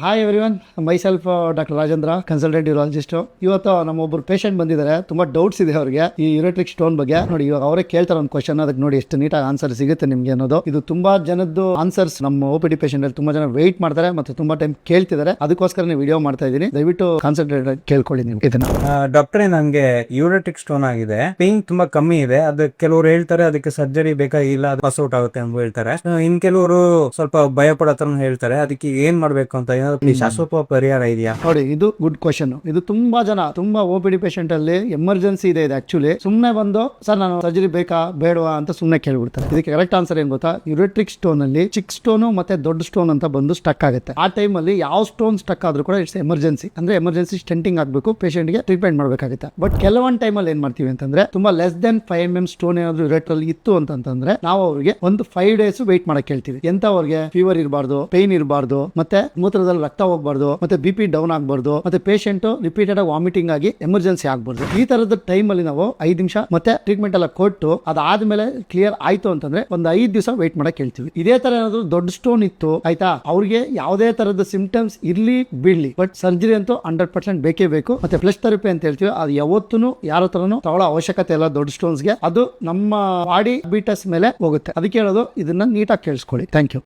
Hi everyone, myself doctor Rajendra, consultant urologist. ಇವತ್ತು ನಮ್ಮೊಬ್ಬರು patient ಬಂದಿದ್ದಾರೆ. ತುಂಬಾ ಡೌಟ್ಸ್ ಇದೆ ಅವರಿಗೆ ಈ ಯೂರೆಟ್ರಿಕ್ ಸ್ಟೋನ್ ಬಗ್ಗೆ. ನೋಡಿ, ಇವಾಗ ಅವರೇ ಕೇಳ್ತಾರೆ ಒಂದು ಕ್ವಶನ್, ಅದಕ್ಕೆ ನೋಡಿ ಎಷ್ಟು ನೀಟಾಗಿ ಆನ್ಸರ್ ಸಿಗುತ್ತೆ ನಿಮ್ಗೆ ಅನ್ನೋದು. ಇದು ತುಂಬಾ ಜನದ್ದು ಆನ್ಸರ್ಸ್ ನಮ್ಮ OPD ಪೇಷಂಟ್ ಅಲ್ಲಿ ತುಂಬಾ ಜನ ವೆಯ್ಟ್ ಮಾಡ್ತಾರೆ ಮತ್ತೆ ತುಂಬಾ ಟೈಮ್ ಕೇಳ್ತಿದ್ದಾರೆ. ಅದಕ್ಕೋಸ್ಕರ ನೀವು ವಿಡಿಯೋ ಮಾಡ್ತಾ ಇದ್ದೀನಿ. ದಯವಿಟ್ಟು ಕಾನ್ಸಂಟ್ರೇಟ್ ಕೇಳ್ಕೊಳ್ಳಿ ನೀವು ಇದನ್ನ. ಡಾಕ್ಟ್ರೆ, ನಂಗೆ ಯೂರೆಟ್ರಿಕ್ ಸ್ಟೋನ್ ಆಗಿದೆ, ಪೇನ್ ತುಂಬಾ ಕಮ್ಮಿ ಇದೆ. ಅದು ಕೆಲವರು ಹೇಳ್ತಾರೆ ಅದಕ್ಕೆ ಸರ್ಜರಿ ಬೇಕಾಗಿಲ್ಲ, ಅದು ಪಾಸ್ ಔಟ್ ಆಗುತ್ತೆ ಅಂತ ಹೇಳ್ತಾರೆ. ಇನ್ ಕೆಲವರು ಸ್ವಲ್ಪ ಭಯ ಪಡೋ ಹೇಳ್ತಾರೆ. ಅದಕ್ಕೆ ಏನ್ ಮಾಡ್ಬೇಕು ಅಂತ ಶಾಶ್ವತ ಪರಿಹಾರ ಇದೆಯಾ? ನೋಡಿ, ಇದು ಗುಡ್ ಕ್ವಶನ್. ಇದು ತುಂಬಾ OPD ಪೇಷಂಟ್ ಅಲ್ಲಿ ಎಮರ್ಜೆನ್ಸಿ ಇದೆ. ಆಕ್ಚುಲಿ ಸುಮ್ನೆ ಬಂದು ಸರ್ ನಾನು ಸರ್ಜರಿ ಬೇಕಾ ಬೇಡವಾ ಅಂತ ಸುಮ್ನೆ ಕೇಳ್ಬಿಡ್ತಾರೆ. ಇದಕ್ಕೆ ಕರೆಕ್ಟ್ ಆನ್ಸರ್ ಏನ್ ಗೊತ್ತಾ? ಯೂರೆಟ್ರಿಕ್ ಸ್ಟೋನ್ ಅಲ್ಲಿ ಚಿಕ್ಕ ಸ್ಟೋನ್ ಮತ್ತೆ ದೊಡ್ಡ ಸ್ಟೋನ್ ಅಂತ ಬಂದು ಸ್ಟಕ್ ಆಗುತ್ತೆ. ಆ ಟೈಮ್ ಅಲ್ಲಿ ಯಾವ ಸ್ಟೋನ್ ಸ್ಟಕ್ ಆದ್ರೂ ಕೂಡ ಇಟ್ಸ್ ಎಮರ್ಜೆನ್ಸಿ. ಅಂದ್ರೆ ಎಮರ್ಜೆನ್ಸಿ ಸ್ಟೆಂಟಿಂಗ್ ಆಗ್ಬೇಕು, ಪೇಷಂಟ್ ಗೆ ಟ್ರೀಟ್ಮೆಂಟ್ ಮಾಡ್ಬೇಕಾಗುತ್ತೆ. ಬಟ್ ಕೆಲವೊಂದು ಟೈಮ್ ಅಲ್ಲಿ ಏನ್ ಮಾಡ್ತೀವಿ ಅಂತಂದ್ರೆ, ತುಂಬಾ ಲೆಸ್ ದೆನ್ 5 mm ಸ್ಟೋನ್ ಏನಾದ್ರು ಯೂರೆಟ್ರ್ ಅಲ್ಲಿ ಇತ್ತು ಅಂತಂದ್ರೆ ನಾವು ಅವ್ರಿಗೆ ಒಂದು 5 days ವೇಟ್ ಮಾಡಕ್ ಹೇಳ್ತೀವಿ. ಎಂತವ್ರಿಗೆ ಫೀವರ್ ಇರಬಾರ್ದು, ಪೇನ್ ಇರಬಾರ್ದು, ಮತ್ತೆ ಮೂತ್ರದಲ್ಲಿ ರಕ್ತ ಹೋಗ್ಬಾರ್ದು, ಮತ್ತೆ BP ಡೌನ್ ಆಗ್ಬಾರ್ದು, ಮತ್ತೆ ಪೇಷಂಟ್ ರಿಪೀಟೆಡ್ ಆಗಿ ವಾಮಿಟಿಂಗ್ ಆಗಿ ಎಮರ್ಜೆನ್ಸಿ ಆಗ್ಬಾರ್ದು. ಈ ತರದ ಟೈಮ್ ಅಲ್ಲಿ ನಾವು 5 ನಿಮಿಷ ಮತ್ತೆ ಟ್ರೀಟ್ಮೆಂಟ್ ಎಲ್ಲ ಕೊಟ್ಟು ಅದಾದ್ಮೇಲೆ ಕ್ಲಿಯರ್ ಆಯ್ತು ಅಂತಂದ್ರೆ ಒಂದು 5 ದಿವಸ ವೇಟ್ ಮಾಡಕ್ ಹೇಳ್ತೀವಿ. ಇದೇ ತರ ಏನಾದ್ರು ದೊಡ್ಡ ಸ್ಟೋನ್ ಇತ್ತು ಆಯ್ತಾ, ಅವ್ರಿಗೆ ಯಾವುದೇ ತರದ ಸಿಂಪ್ಟಮ್ಸ್ ಇರ್ಲಿ ಬಿಡ್ಲಿ, ಬಟ್ ಸರ್ಜರಿ ಅಂತೂ 100% ಬೇಕೇ ಬೇಕು. ಮತ್ತೆ ಫ್ಲೆಶ್ ಥೆರಪಿ ಅಂತ ಹೇಳ್ತೀವಿ, ಅದು ಯಾವತ್ತೂ ಯಾರ ತರನು ತಗೊಳ್ಳೋ ಅವಶ್ಯಕತೆ ಇಲ್ಲ. ದೊಡ್ಡ ಸ್ಟೋನ್ಸ್ಗೆ ಅದು ನಮ್ಮ ಬಾಡಿ ಬೀಟಸ್ ಮೇಲೆ ಹೋಗುತ್ತೆ. ಅದಕ್ಕೆ ಹೇಳೋದು, ಇದನ್ನ ನೀಟಾಗಿ ಕೇಳಿಸ್ಕೊಳ್ಳಿ. Thank you.